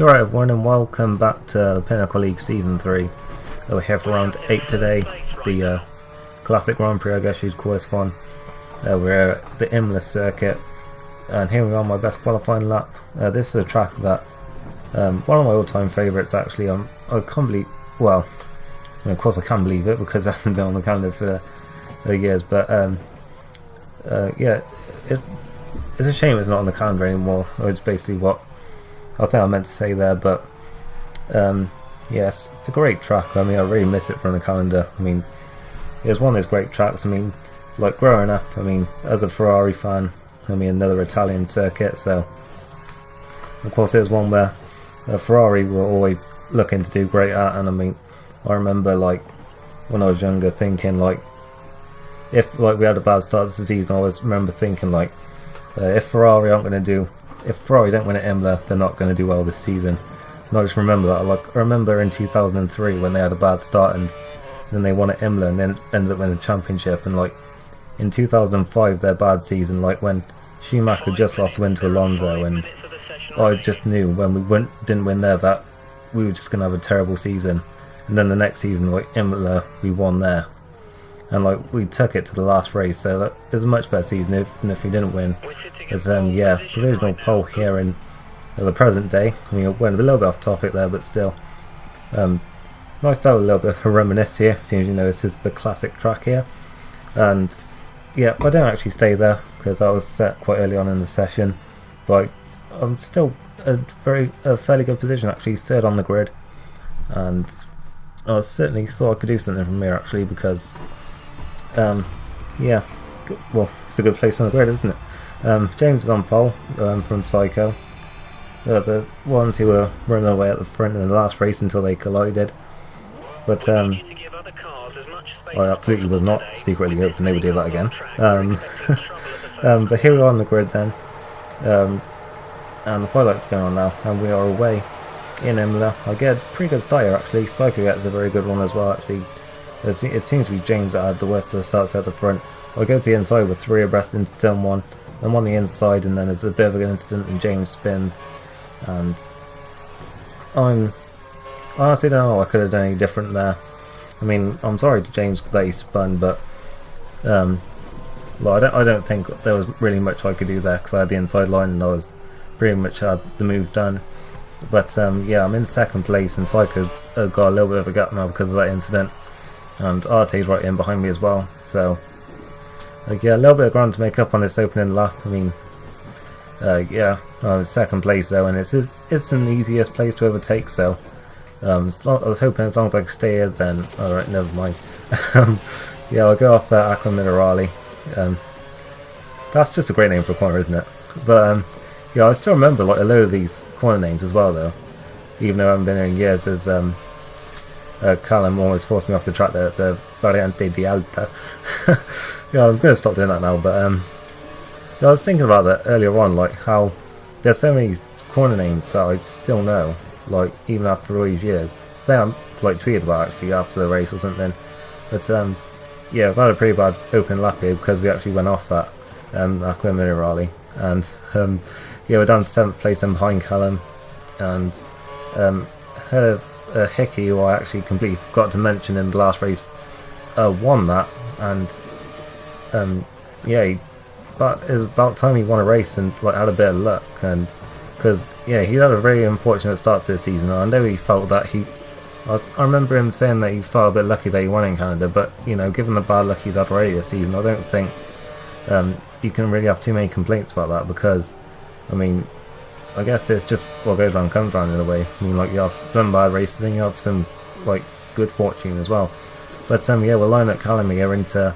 Alright everyone, and welcome back to the Pinnacle League Season 3. We're here for round 8 today, the Classic Grand Prix I guess you'd call this one. We're at the Imola circuit, and here we are on my best qualifying lap. This is a track that, one of my all-time favourites actually. I can't believe, well, of course I can believe it because I haven't been on the calendar for years, but yeah, it's a shame it's not on the calendar anymore. It's basically what I think I meant to say there, but yes, a great track. I mean, I really miss it from the calendar. I mean, it was one of those great tracks. I mean, like growing up, I mean, as a Ferrari fan, I mean, another Italian circuit, so of course it was one where Ferrari were always looking to do great at, and I mean, I remember like when I was younger thinking like, if like we had a bad start to the season, I always remember thinking like, if Ferrari don't win at Imola, they're not going to do well this season. And I just remember that. Like, I remember in 2003 when they had a bad start and then they won at Imola and then ended up winning the championship. And like in 2005, their bad season, like when Schumacher just lost the win to Alonso, and I just knew when we didn't win there that we were just going to have a terrible season. And then the next season, like Imola, we won there. And like we took it to the last race, so that was a much better season if we didn't win. As yeah, provisional pole here in the present day. I mean, I went a little bit off topic there, but still, nice to have a little bit of a reminisce here. Seems, you know, this is the classic track here, and yeah, I don't actually stay there because I was set quite early on in the session, but I'm still a fairly good position actually, third on the grid, and I certainly thought I could do something from here actually because. Yeah, well, it's a good place on the grid, isn't it? James is on pole from Psycho. The ones who were running away at the front in the last race until they collided. But I absolutely was not secretly hoping they would do that again. But here we are on the grid then. And the firelight's going on now, and we are away in Imola. I get a pretty good start here actually. Psycho gets a very good one as well actually. It seems to be James that had the worst of the starts at the front. I go to the inside with 3 abreast into turn 1. I'm on the inside and then there's a bit of an incident and James spins. And I honestly don't know what I could have done any different there. I mean, I'm sorry to James that he spun, but well, I don't think there was really much I could do there because I had the inside line and I was pretty much had the move done. But yeah, I'm in second place and Psycho's got a little bit of a gap now because of that incident. And Arte's right in behind me as well, so yeah, a little bit of ground to make up on this opening lap. I mean, yeah, I'm in second place though, and it's the easiest place to overtake. So I was hoping as long as I could stay here, then alright, never mind. Yeah, I'll go off Acque Minerali. That's just a great name for a corner, isn't it? But yeah, I still remember like a load of these corner names as well, though, even though I haven't been here in years. As Callum almost forced me off the track there at the Variante di Alta. Yeah, I'm going to stop doing that now, but yeah, I was thinking about that earlier on, like how there's so many corner names that I still know, like even after all these years. I think I'm like tweeted about actually after the race or something. But yeah, I've had a pretty bad opening lap here because we actually went off at Acque Minerali, and yeah, we're down to 7th place and behind Callum, and head of Hickey, who I actually completely forgot to mention in the last race, won that, and yeah, but it was about time he won a race and like had a bit of luck, and because yeah, he had a very unfortunate start to the season. I know he felt that I remember him saying that he felt a bit lucky that he won in Canada, but you know, given the bad luck he's had already this season, I don't think you can really have too many complaints about that, because I mean, I guess it's just what goes around comes around in a way. I mean, like you have some bad races and you have some like good fortune as well. But yeah, we're lining up Callum here into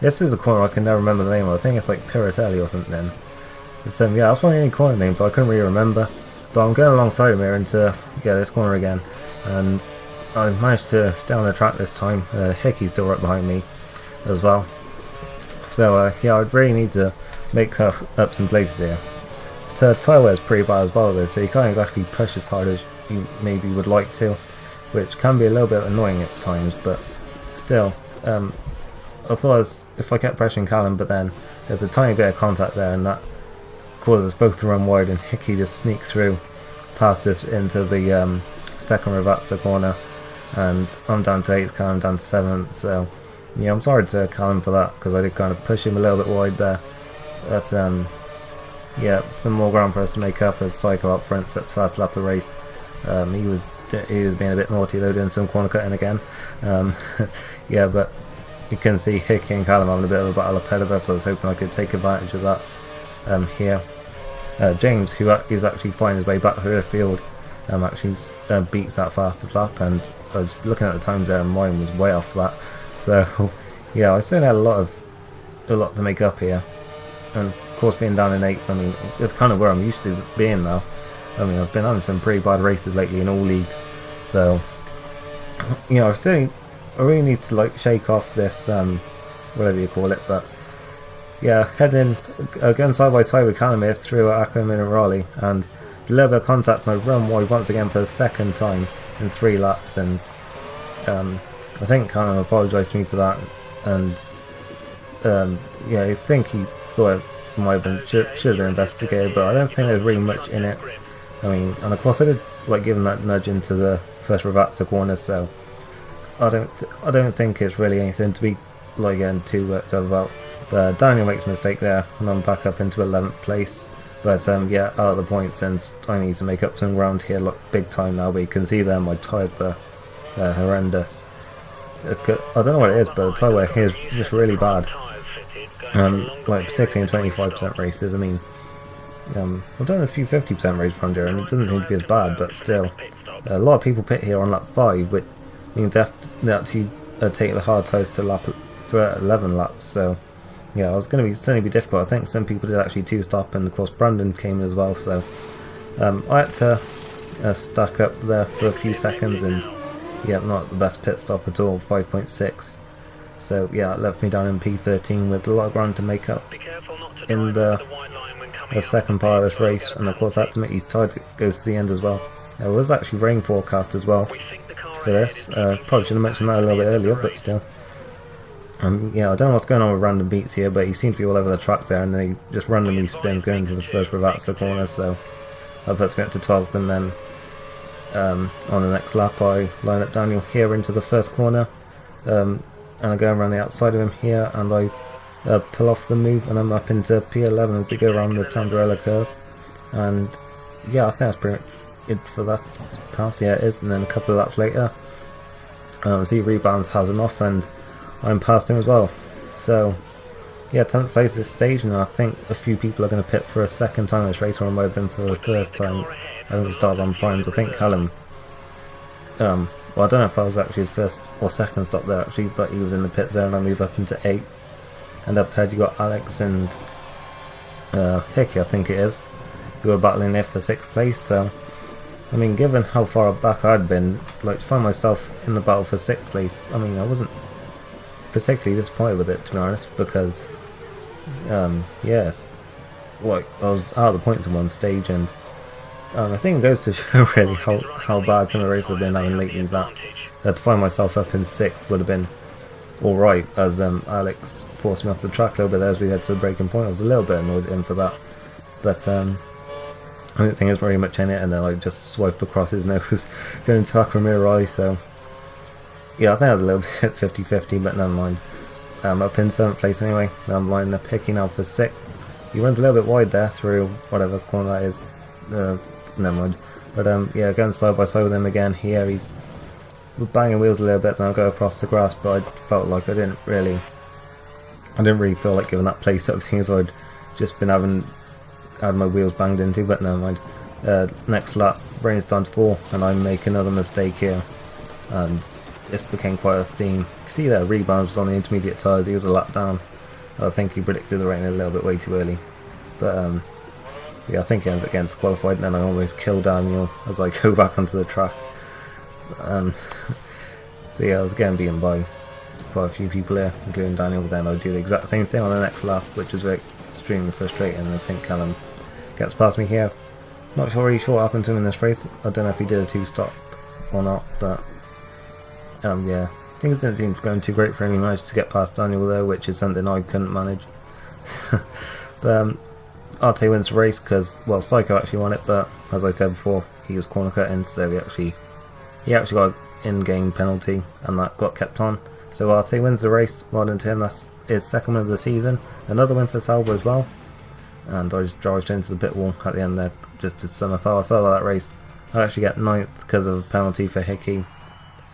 this is a corner I can never remember the name of. I think it's like Piratelli or something. But yeah, that's one of the only corner names I couldn't really remember. But I'm going alongside him here into this corner again, and I managed to stay on the track this time. Hickey's still right behind me as well. So yeah, I'd really need to make up some places here. Tyre wear is pretty bad as well though, so you can't exactly push as hard as you maybe would like to, which can be a little bit annoying at times, but still, I thought if I kept pressuring Callum, but then there's a tiny bit of contact there and that causes us both to run wide, and Hickey just sneaks through passed us into the second Ravazza corner, and I'm down to 8th, Callum down to 7th, so yeah, I'm sorry to Callum for that, because I did kind of push him a little bit wide there. But yeah, some more ground for us to make up as Psycho up front sets first lap of the race. He was being a bit naughty though, doing some corner cutting again. Yeah, but you can see Hickey and Callum having a bit of a battle ahead of us, so I was hoping I could take advantage of that here. James, who's actually finding his way back through the field, actually beats that fastest lap, and I was looking at the times there and mine was way off that. So yeah, I certainly had a lot to make up here, and of course being down in 8th, I mean, it's kind of where I'm used to being now. I mean, I've been on some pretty bad races lately in all leagues, so you know, I really need to like shake off this whatever you call it. But yeah, heading again side by side with Callum here through Acque Minerali, and a little bit of contact, and I've run wide once again for the second time in 3 laps, and I think Callum apologised to me for that, and yeah, I think he thought it might have been should have been investigated, but I don't think there's really much in it. I mean, and of course I did like give him that nudge into the first Ravazza corner, so I don't think it's really anything to be like getting too worked up about. But Daniel makes a mistake there, and I'm back up into 11th place. But yeah, out of the points, and I need to make up some ground here, look big time now. But you can see there my tyres were horrendous. I don't know what it is, but the tyre wear here is just really bad. Like particularly in 25% races. I mean, I've done a few 50% races from here, and it doesn't seem to be as bad, but still, a lot of people pit here on lap 5, which means they have to take the hard tyres to lap for 11 laps. So yeah, it was going to certainly be difficult. I think some people did actually 2-stop, and of course Brandon came as well. So I had to stack up there for a few seconds, and yeah, not the best pit stop at all, 5.6. So yeah, it left me down in P13 with a lot of ground to make up in the second part of this race, and of course I had to make these tyres go to the end as well. There was actually rain forecast as well for this. Probably should have mentioned that a little bit earlier, but still. Yeah, I don't know what's going on with random beats here, but he seems to be all over the track there, and then he just randomly spins going to the first Ravazza corner, so that puts me up to 12th, and then on the next lap I line up Daniel here into the first corner, and I go around the outside of him here, and I pull off the move, and I'm up into P11 as we go around the Tamburella curve. And yeah, I think that's pretty much it for that pass. Yeah, it is. And then a couple of laps later, he rebounds Hazan off, and I'm past him as well. So yeah, 10th place this stage, and I think a few people are going to pit for a second time in this race, where I might have been for the first time. I only started on primes. I think Callum, well, I don't know if I was actually his first or second stop there actually, but he was in the pit zone, and I move up into 8th. And up ahead you got Alex and Hickey, I think it is, who were battling there for 6th place. So I mean, given how far back I'd been, like to find myself in the battle for 6th place, I mean, I wasn't particularly disappointed with it, to be honest, because yes, like I was out of the points in one stage, and I think it goes to show really how bad some of the races have been having lately, that to find myself up in 6th would have been alright, as Alex forced me off the track a little bit there as we head to the breaking point. I was a little bit annoyed at him for that, but I didn't think there's very much in it, and then I just swipe across his nose going to Acque Minerali. So yeah, I think I was a little bit 50-50, but never mind. I'm up in 7th place anyway. Now I'm lining up Hickey now for 6th. He runs a little bit wide there through whatever corner that is. Never mind. But yeah, going side by side with him again here. He's banging wheels a little bit, then I'll go across the grass, but I felt like I didn't really feel like giving that place up, seeing as I'd just been had my wheels banged into, but never mind. Next lap, rain's down to 4, and I make another mistake here, and this became quite a theme. You can see there, rebounds on the intermediate tyres, he was a lap down. I think he predicted the rain a little bit way too early, but yeah, I think he ends up getting disqualified, and then I almost kill Daniel as I go back onto the track. So yeah, I was again beaten by quite a few people here, including Daniel. Then I do the exact same thing on the next lap, which is very extremely frustrating, and I think Callum gets past me here. Not really sure what happened to him in this race. I don't know if he did a 2-stop or not, but yeah, things didn't seem to be going too great for him. He managed to get past Daniel there, which is something I couldn't manage. But Arte wins the race because, well, Psycho actually won it, but as I said before, he was corner cutting, so he actually got an in-game penalty, and that got kept on. So Arte wins the race. Well done to him. That's his second win of the season. Another win for Sauber as well. And I just drove into the pit wall at the end there just to sum up how I felt about that race. I actually get 9th because of a penalty for Hickey.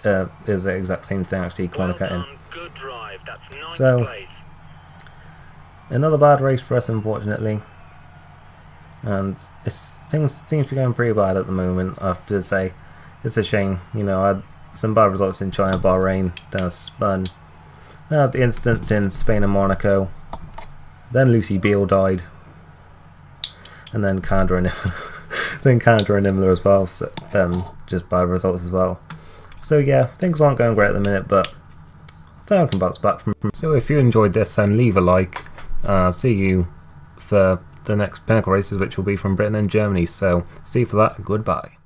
It was the exact same thing, actually, corner cutting. Good drive. That's So, place. Another bad race for us, unfortunately. And things seem to be going pretty bad at the moment, I have to say. It's a shame. You know, I had some bad results in China, Bahrain, then I spun. Then I had the incidents in Spain and Monaco. Then Lucy Beale died. And then Canada and Imola as well. So, just bad results as well. So yeah, things aren't going great at the minute, but I think I can bounce back from. So if you enjoyed this, then leave a like. See you for the next Pinnacle races, which will be from Britain and Germany. So see you for that. Goodbye.